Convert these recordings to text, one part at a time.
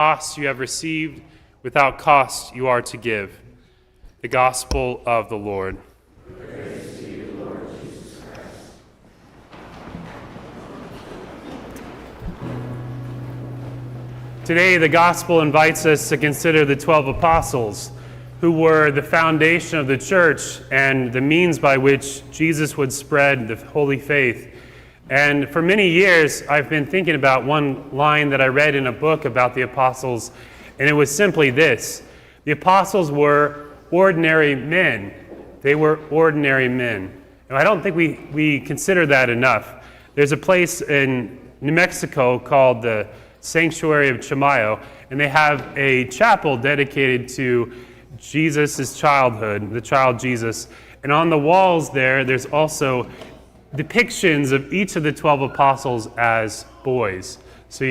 cost you have received, without cost you are to give. The Gospel of the Lord. Praise to you, Lord Jesus Christ. Today, the Gospel invites us to consider the 12 apostles, who were the foundation of the church and the means by which Jesus would spread the holy faith. And for many years, I've been thinking about one line that I read in a book about the apostles, and it was simply this: the apostles were ordinary men. They were ordinary men. And I don't think we consider that enough. There's a place in New Mexico called the Sanctuary of Chimayo, and they have a chapel dedicated to Jesus' childhood, the child Jesus. And on the walls there's also depictions of each of the 12 apostles as boys. So,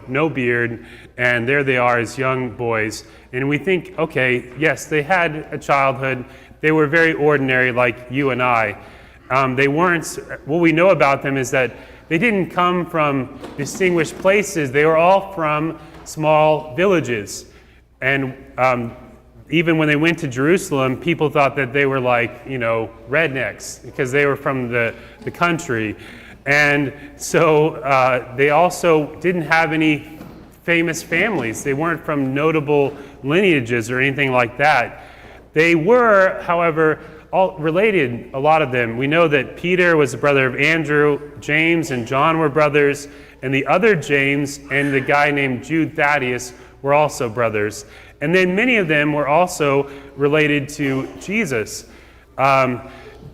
no beard, and there they are as young boys. And we think, okay, yes, they had a childhood. They were very ordinary like you and I. They weren't, what we know about them is that they didn't come from distinguished places. They were all from small villages. And even when they went to Jerusalem, people thought that they were like, rednecks, because they were from the country. And so they also didn't have any famous families. They weren't from notable lineages or anything like that. They were, however, all related, a lot of them. We know that Peter was the brother of Andrew, James and John were brothers, and the other James and the guy named Jude Thaddeus were also brothers. And then many of them were also related to Jesus.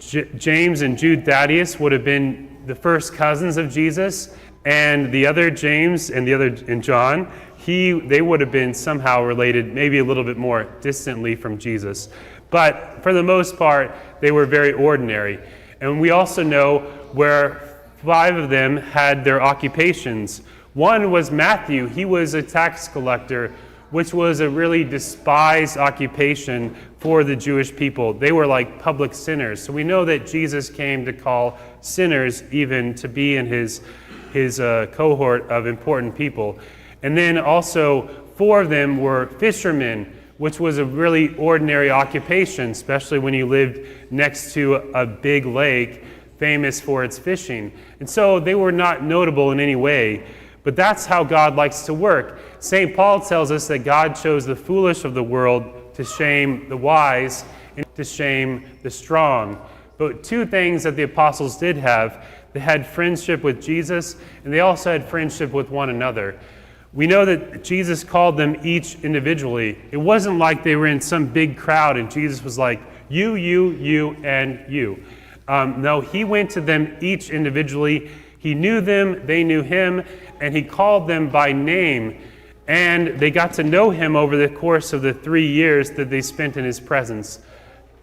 James and Jude Thaddeus would have been the first cousins of Jesus, and the other James and John, they would have been somehow related, maybe a little bit more distantly from Jesus. But for the most part, they were very ordinary. And we also know where 5 of them had their occupations. One was Matthew. He was a tax collector, which was a really despised occupation for the Jewish people. They were like public sinners. So we know that Jesus came to call sinners even to be in his cohort of important people. And then also 4 of them were fishermen, which was a really ordinary occupation, especially when you lived next to a big lake famous for its fishing. And so they were not notable in any way. But that's how God likes to work. St. Paul tells us that God chose the foolish of the world to shame the wise and to shame the strong. But 2 things that the apostles did have: they had friendship with Jesus, and they also had friendship with one another. We know that Jesus called them each individually. It wasn't like they were in some big crowd and Jesus was like, you, and you. No, he went to them each individually. He knew them, they knew him, and he called them by name. And they got to know him over the course of the 3 years that they spent in his presence.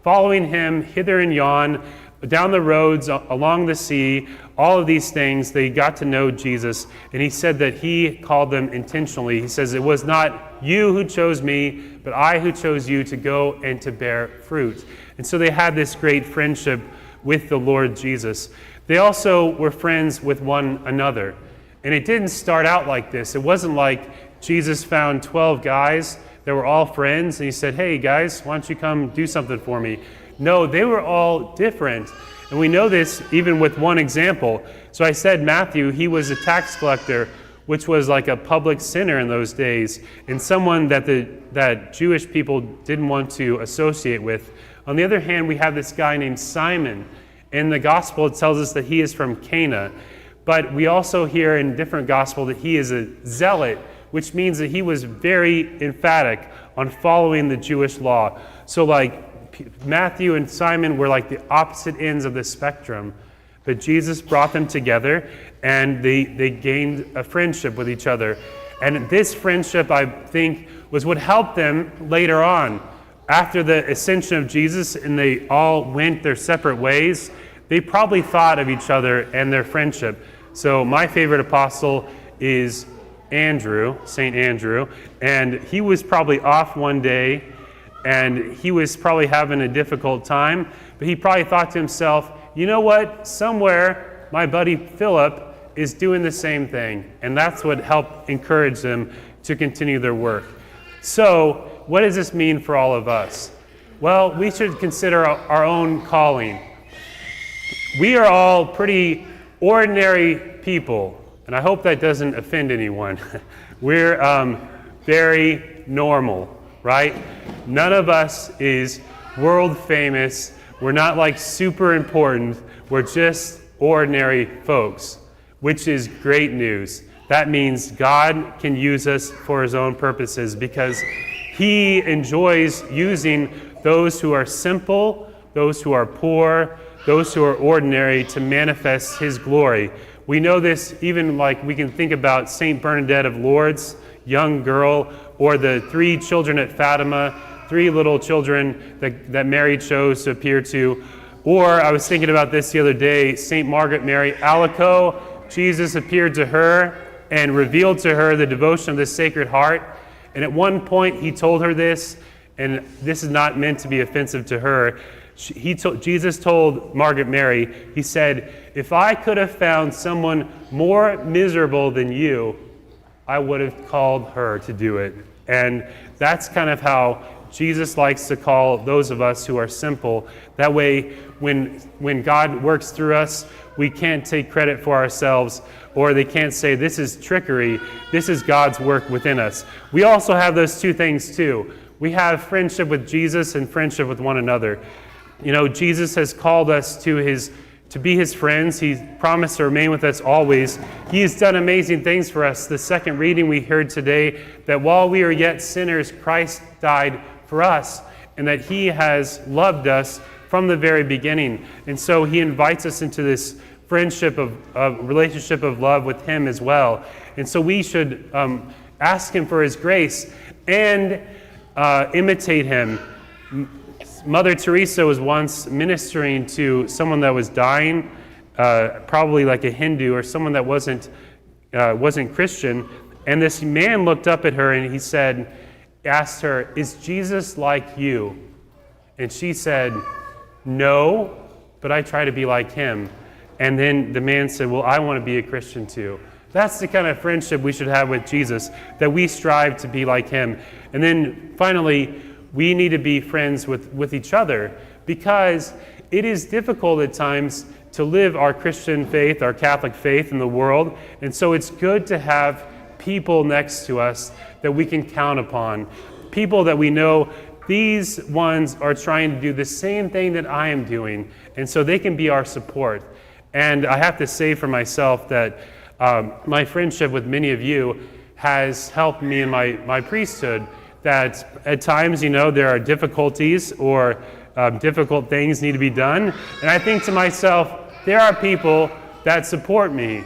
Following him hither and yon, down the roads, along the sea, all of these things, they got to know Jesus. And he said that he called them intentionally. He says, it was not you who chose me, but I who chose you to go and to bear fruit. And so they had this great friendship with the Lord Jesus. They also were friends with one another. And it didn't start out like this. It wasn't like Jesus found 12 guys that were all friends and he said, hey guys, why don't you come do something for me? No, they were all different. And we know this even with one example. So I said Matthew, he was a tax collector, which was like a public sinner in those days, and someone that Jewish people didn't want to associate with. On the other hand, we have this guy named Simon. In the gospel, it tells us that he is from Cana. But we also hear in different gospel that he is a zealot, which means that he was very emphatic on following the Jewish law. So like Matthew and Simon were like the opposite ends of the spectrum. But Jesus brought them together and they gained a friendship with each other. And this friendship, I think, was what helped them later on. After the ascension of Jesus and they all went their separate ways, they probably thought of each other and their friendship. So my favorite apostle is Andrew, St. Andrew, and he was probably off one day and he was probably having a difficult time, but he probably thought to himself, you know what, somewhere my buddy Philip is doing the same thing. And that's what helped encourage them to continue their work. So, what does this mean for all of us? Well, we should consider our own calling. We are all pretty ordinary people, and I hope that doesn't offend anyone. We're very normal, right? None of us is world famous. We're not like super important. We're just ordinary folks, which is great news. That means God can use us for his own purposes because he enjoys using those who are simple, those who are poor, those who are ordinary to manifest his glory. We know this even like we can think about St. Bernadette of Lourdes, young girl, or the 3 children at Fatima, 3 little children that Mary chose to appear to. Or I was thinking about this the other day, St. Margaret Mary Alacoque. Jesus appeared to her and revealed to her the devotion of the Sacred Heart. And at one point he told her this, and this is not meant to be offensive to her. Jesus told Margaret Mary, he said, if I could have found someone more miserable than you, I would have called her to do it. And that's kind of how Jesus likes to call those of us who are simple. That way, when God works through us, we can't take credit for ourselves, or they can't say, this is trickery. This is God's work within us. We also have those 2 things too. We have friendship with Jesus and friendship with one another. You know, Jesus has called us to be his friends. He's promised to remain with us always. He has done amazing things for us. The second reading we heard today, that while we are yet sinners, Christ died for us, and that he has loved us from the very beginning. And so he invites us into this friendship of relationship of love with him as well. And so we should ask him for his grace and imitate him. Mother Teresa was once ministering to someone that was dying, probably like a Hindu or someone that wasn't Christian. And this man looked up at her and he asked her, is Jesus like you? And she said, no, but I try to be like him. And then the man said, well, I want to be a Christian too. That's the kind of friendship we should have with Jesus, that we strive to be like him. And then finally, we need to be friends with each other, because it is difficult at times to live our Christian faith, our Catholic faith in the world. And so it's good to have people next to us that we can count upon. People that we know, these ones are trying to do the same thing that I am doing. And so they can be our support. And I have to say for myself that my friendship with many of you has helped me in my priesthood. That at times, there are difficulties or difficult things need to be done. And I think to myself, there are people that support me.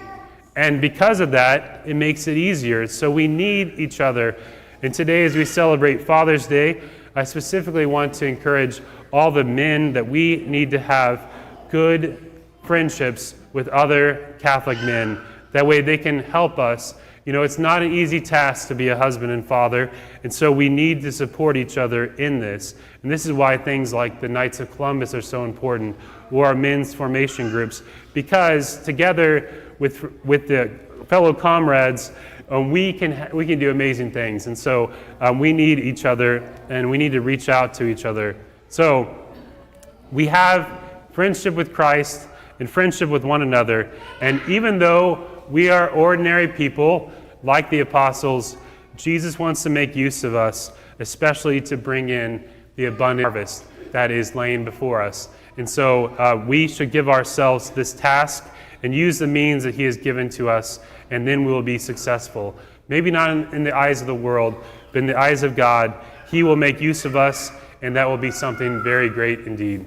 And because of that, it makes it easier. So we need each other. And today, as we celebrate Father's Day, I specifically want to encourage all the men that we need to have good friendships with other Catholic men. That way they can help us. It's not an easy task to be a husband and father, and so we need to support each other in this. And this is why things like the Knights of Columbus are so important, or our men's formation groups, because together with the fellow comrades, we can do amazing things. And so we need each other, and we need to reach out to each other. So we have friendship with Christ and friendship with one another, and even though we are ordinary people, like the apostles, Jesus wants to make use of us, especially to bring in the abundant harvest that is laying before us. And so we should give ourselves this task and use the means that he has given to us, and then we will be successful. Maybe not in the eyes of the world, but in the eyes of God, he will make use of us, and that will be something very great indeed.